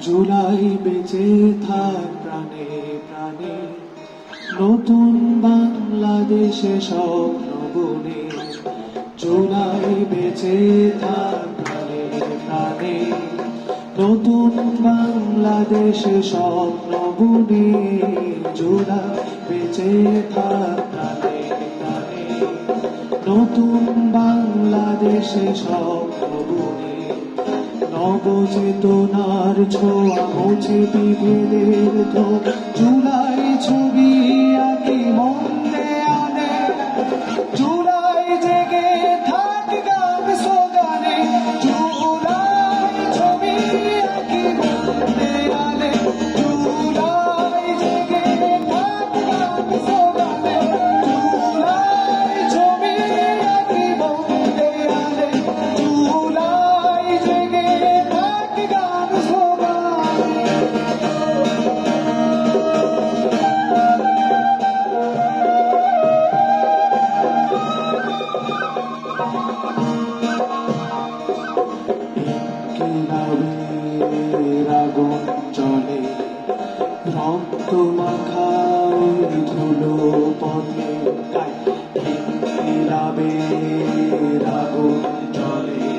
জুলাই বেঁচে থাক প্রাণে প্রাণে, নতুন বাংলাদেশে স্বপ্ন বুনে। জুলাই বেঁচে থাক প্রাণে প্রাণে, নতুন বাংলাদেশে স্বপ্ন বুনে। জুলাই বেঁচে থাক প্রাণে প্রাণে, নতুন বাংলাদেশে স্বপ্ন বুনে। নবচেতনার ছোঁয়া মুছে বিভেদের তো, জুলাই ছবি আঁকি মন দেয়ালে। জুলাই জেগে থাক গান স্লোগানে, জুলাই ছবি আঁকি মন দেয়ালে। জুলাই জেগে থাক গান স্লোগানে, জুলাই ছবি আঁকি মন দেয়ালে। জুলাই জেগে থাক গান স্লোগানে। ইনকিলাবের আগুন জ্বলে, রক্ত মাখা ওই ধুলো পথে। ইনকিলাবের আগুন জ্বলে,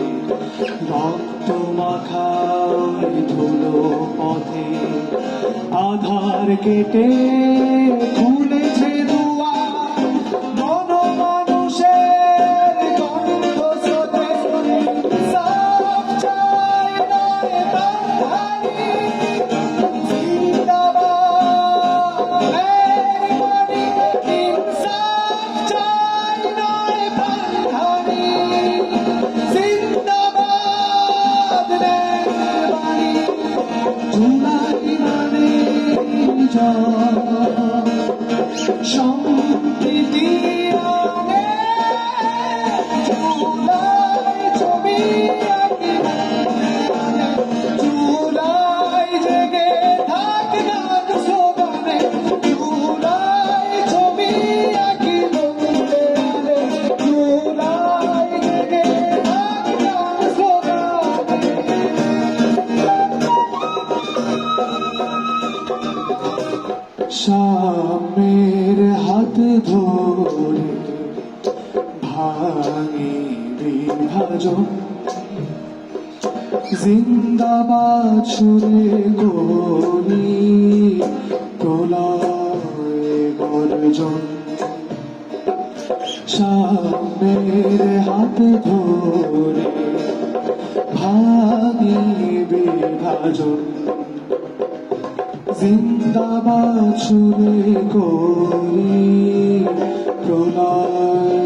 রক্ত মাখা ওই ধুলো পথে। আধার কেটে খুলেছে দুয়ার, গণমানুষের গন্ধ স্রোতে। ইনসাফ চাই নয় বাঙালি, জিন্দাবাদ মেরি বাণী। ইনসাফ চাই নয় বাঙালি, জিন্দাবাদ মেরি বাণী। জুলাই মানে সম্প্রীতি আনে, জুলাই ছবি আঁকি মনে। জুলাই জেগে থাক গান স্লোগানে, জুলাই ছবি আঁকি মনে। জুলাই জেগে থাক গান স্লোগানে। সামনের হাত ধরে ভাঙি বিভাজন, জিন্দাবাদ সুরে করি প্রলয় গর্জন। সামনের হাত ধরে ভাঙি বিভাজন, জিন্দাবাদ সুরে করি প্রলয়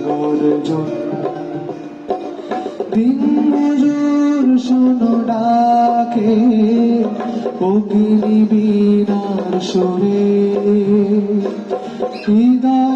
গর্জন। দিন মজুর শোনো ডাকে, অগ্নি বীণার সুরে। হৃদয়